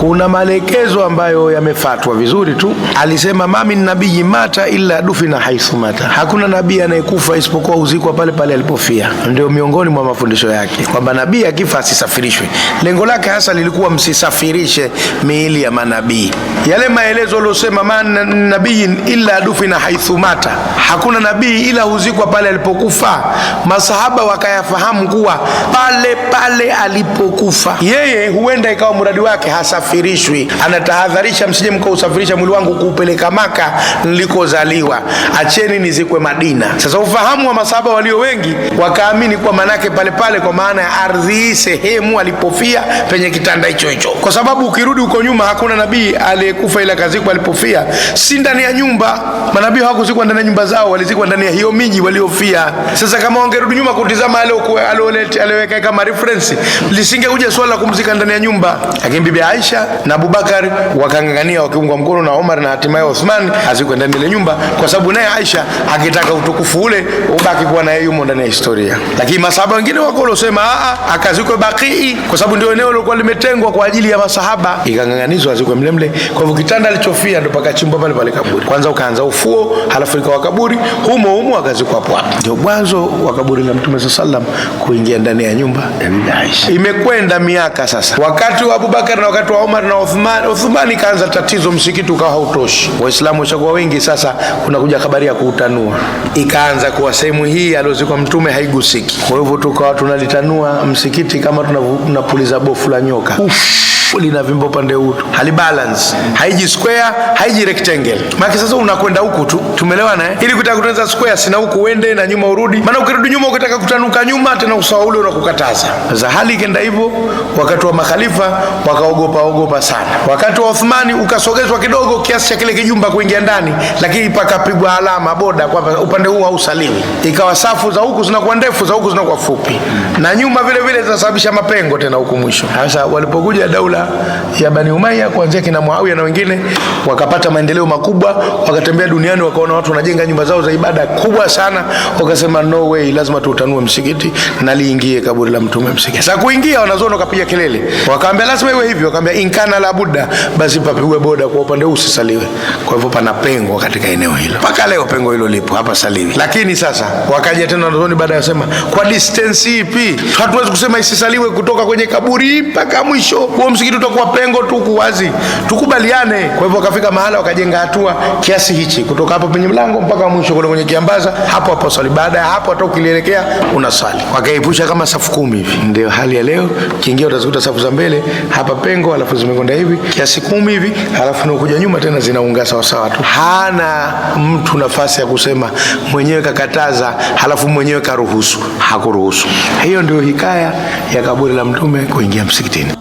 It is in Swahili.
kuna maelekezo ambayo yamefatwa vizuri tu. Alisema mami nabii mata illa dufina haithu mata, hakuna nabii anayekufa isipokuwa uzikwa pale pale alipofia. Ndio miongoni mwa mafundisho yake kwamba nabii akifa asisafirishwe. Lengo lake hasa lilikuwa msisafirishe miili ya manabii. Yale maelezo aliyosema nabii illa dufina haithu mata, hakuna nabii ila huzikwa pale alipokufa, masahaba wakayafahamu kuwa pale pale alipokufa yeye huenda ikawa mradi wake hasafirishwi. Anatahadharisha, msije mkausafirisha mwili wangu kuupeleka Maka nilikozaliwa, acheni nizikwe Madina. Sasa ufahamu wa masahaba walio wengi wakaamini kwa manake pale pale, kwa maana ya ardhi, sehemu alipofia penye kitanda hicho hicho, kwa sababu ukirudi huko nyuma hakuna nabii aliyekufa ila kazikwa alipofia si ndani ya nyumba. Manabii hawakuzikwa ndani ya nyumba zao, walizikwa ndani ya hiyo miji waliofia. Sasa kama wangerudi nyuma kutizama aliyoweka kama reference, lisingekuja swala la kumzika ndani ya nyumba. Lakini bibi Aisha na Abubakar wakangangania, wakiungwa mkono na Umar na hatimaye Uthman, azikwe ndani ya nyumba, kwa sababu naye Aisha akitaka utukufu ule ubaki kuwa naye yumo ndani ya historia. Lakini masahaba wengine wako waliosema akazikwe Baqi, kwa sababu ndio eneo lilikuwa limetengwa kwa ajili ya masahaba, ikanganganizwa azikwe mlemle. Kwa hivyo kitanda alichofia ndo pakachimbwa pale pale kaburi. Kwanza ukaanza ufuo, halafu ikawa kaburi, humo akazikwa hapo. Ndio mwanzo wa kaburi la Mtume sallam kuingia ndani ya nyumba ya bibi Aisha. Imekwenda miaka sasa, wakati wa Abubakar na wakati wa Umar na Uthman ikaanza tatizo, msikiti ukawa hautoshi, Waislamu washakuwa wengi. Sasa kunakuja habari ya kuutanua, ikaanza kuwa sehemu hii aliozikwa Mtume haigusiki. Kwa hivyo tukawa tunalitanua msikiti kama tunapuliza bofu la nyoka, lina vimbo pande huu, hali balance, haiji square, haiji rectangle. Maana sasa unakwenda huku tu, tumeelewana ili kutaka kutengeneza square sina huku uende na nyuma urudi, maana ukirudi nyuma ukitaka kutanuka nyuma tena usawa ule unakukataza. Sasa hali ikaenda hivyo. Wakati wa makhalifa wakaogopa sana. Wakati wa Uthmani ukasogezwa kidogo kiasi cha kile kijumba kuingia ndani, lakini pakapigwa alama boda kwamba upande huu hausaliwi. Ikawa safu za huku zinakuwa ndefu, za huku zinakuwa fupi, na nyuma vile vile zinasababisha mapengo tena huku mwisho. Sasa walipokuja daula ya Bani Umayya kuanzia kina Muawiya na wengine, wakapata maendeleo makubwa, wakatembea duniani, wakaona watu wanajenga nyumba zao za ibada kubwa sana, wakasema no way, lazima tuutanue msikiti na liingie kaburi la Mtume msikiti. Sasa kuingia wanazoona wakapiga kelele, wakaambia lazima iwe hivyo, wakaambia inkana la Buddha, basi papigwe boda kwa upande huu usisaliwe. Kwa hivyo pana pengo katika eneo hilo, mpaka leo pengo hilo lipo, hapa saliwi. Lakini sasa wakaja tena wanazooni baada ya kusema kwa distance ipi hatuwezi kusema isisaliwe kutoka kwenye kaburi mpaka mwisho, huo msikiti utakuwa pengo tu kuwazi, tukubaliane. Kwa hivyo wakafika mahala wakajenga hatua kiasi hichi, kutoka hapo penye mlango mpaka mwisho kule kwenye kiambaza, hapo swali. Baada ya hapo hata ukielekea unaswali. Wakaipusha kama safu 10 hivi. Ndio hali ya leo, kiingia utazikuta safu za mbele hapa pengo, alafu zimekwenda hivi kiasi 10 hivi, alafu unakuja nyuma tena zinaunga sawa sawa tu. Hana mtu nafasi ya kusema mwenyewe kakataza halafu mwenyewe karuhusu. Hakuruhusu. Hiyo ndio hikaya ya kaburi la Mtume kuingia msikitini.